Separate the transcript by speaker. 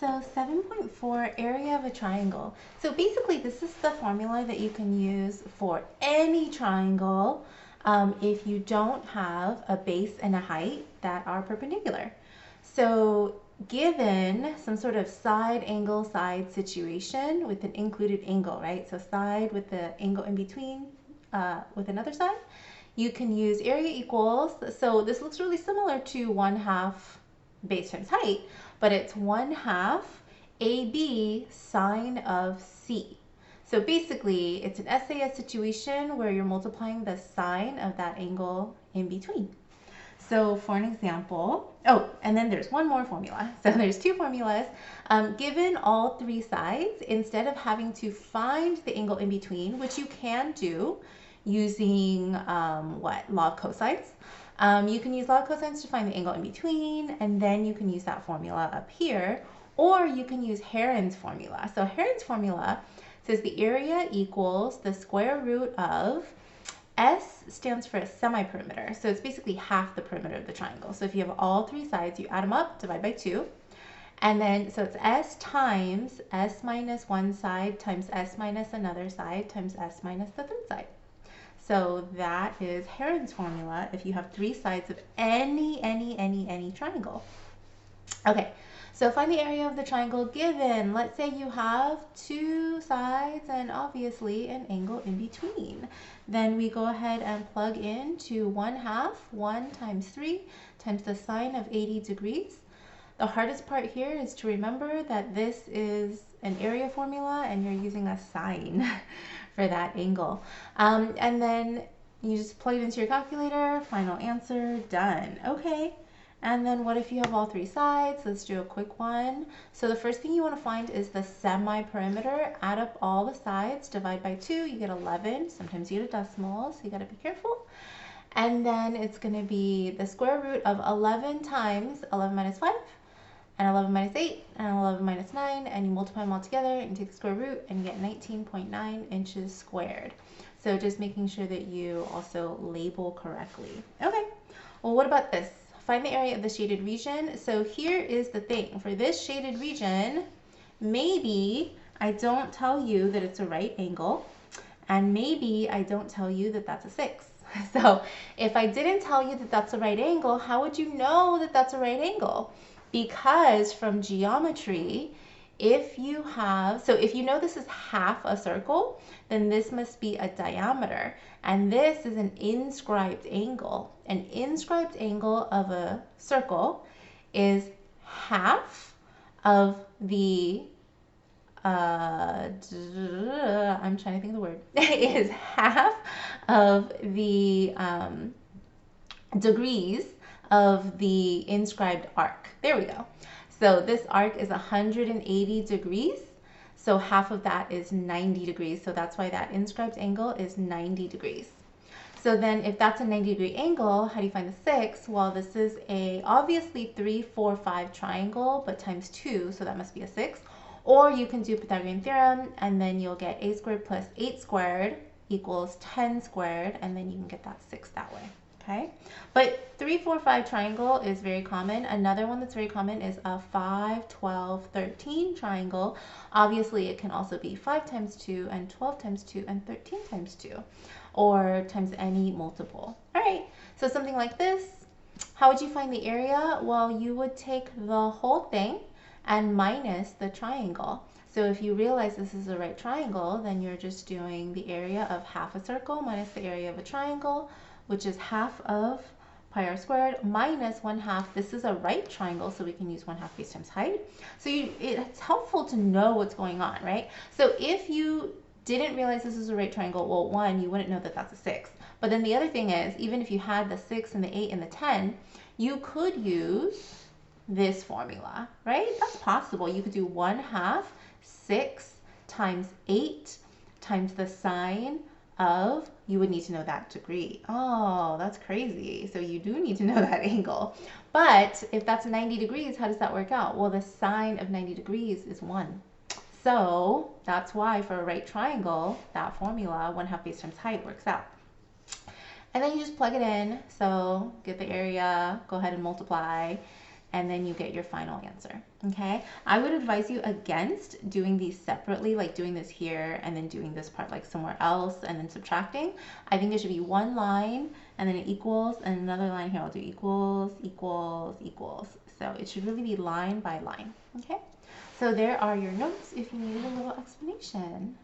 Speaker 1: so 7.4, area of a triangle. So basically this is the formula that you can use for any triangle if you don't have a base and a height that are perpendicular. So given some sort of side angle side situation with an included angle, right? So side with the angle in between with another side, you can use area equals, so this looks really similar to 1/2 base times height, but it's 1/2 AB sine of C. So basically, it's an SAS situation where you're multiplying the sine of that angle in between. So for an example, oh, and then there's one more formula. So there's two formulas. Given all three sides, instead of having to find the angle in between, which you can do using law of cosines, you can use law of cosines to find the angle in between, and then you can use that formula up here, or you can use Heron's formula. So Heron's formula says the area equals the square root of, S stands for a semi-perimeter, so it's basically half the perimeter of the triangle. So if you have all three sides, you add them up, divide by 2, and then so it's S times S minus one side times S minus another side times S minus the third side. So that is Heron's formula if you have three sides of any triangle. Okay, so find the area of the triangle given. Let's say you have two sides and obviously an angle in between. Then we go ahead and plug in to 1/2, 1 times 3 times the sine of 80 degrees. The hardest part here is to remember that this is an area formula and you're using a sine for that angle. And then you just plug it into your calculator, final answer, done. Okay. And then what if you have all three sides? Let's do a quick one. So the first thing you want to find is the semi-perimeter. Add up all the sides, divide by 2, you get 11. Sometimes you get a decimal, so you got to be careful. And then it's going to be the square root of 11 times 11 minus 5, and 11 minus 8, and 11 minus 9, and you multiply them all together and take the square root and you get 19.9 inches squared. So just making sure that you also label correctly. Okay, well, what about this? Find the area of the shaded region. So here is the thing. For this shaded region, maybe I don't tell you that it's a right angle, and maybe I don't tell you that that's a 6. So if I didn't tell you that that's a right angle, how would you know that that's a right angle? Because from geometry, if you know this is half a circle, then this must be a diameter. And this is an inscribed angle. An inscribed angle of a circle is half of the, I'm trying to think of the word, is half of the degrees of the inscribed arc. There we go. So this arc is 180 degrees. So half of that is 90 degrees. So that's why that inscribed angle is 90 degrees. So then if that's a 90-degree angle, how do you find the 6? Well, this is a obviously 3, 4, 5 triangle, but times 2, so that must be a 6. Or you can do Pythagorean theorem, and then you'll get a squared plus 8 squared equals 10 squared, and then you can get that 6 that way. Okay, but 3, 4, 5 triangle is very common. Another one that's very common is a 5, 12, 13 triangle. Obviously, it can also be 5 times 2 and 12 times 2 and 13 times 2, or times any multiple. All right, so something like this. How would you find the area? Well, you would take the whole thing and minus the triangle. So if you realize this is a right triangle, then you're just doing the area of half a circle minus the area of a triangle, which is half of pi r squared minus 1/2. This is a right triangle, so we can use 1/2 base times height. So it's helpful to know what's going on, right? So if you didn't realize this is a right triangle, well, one, you wouldn't know that that's a 6. But then the other thing is, even if you had the 6 and the 8 and the 10, you could use this formula, right? That's possible. You could do 1/2 6 times 8 times the sine of, you would need to know that degree. Oh, that's crazy. So you do need to know that angle. But if that's 90 degrees, how does that work out? Well, the sine of 90 degrees is 1. So that's why for a right triangle, that formula, 1/2 base times height, works out. And then you just plug it in. So get the area, go ahead and multiply. and then you get your final answer. Okay, I would advise you against doing these separately, like doing this here and then doing this part like somewhere else and then subtracting. I think it should be one line and then it equals, and another line here I'll do equals, equals, equals. So it should really be line by line. Okay, so there are your notes if you need a little explanation.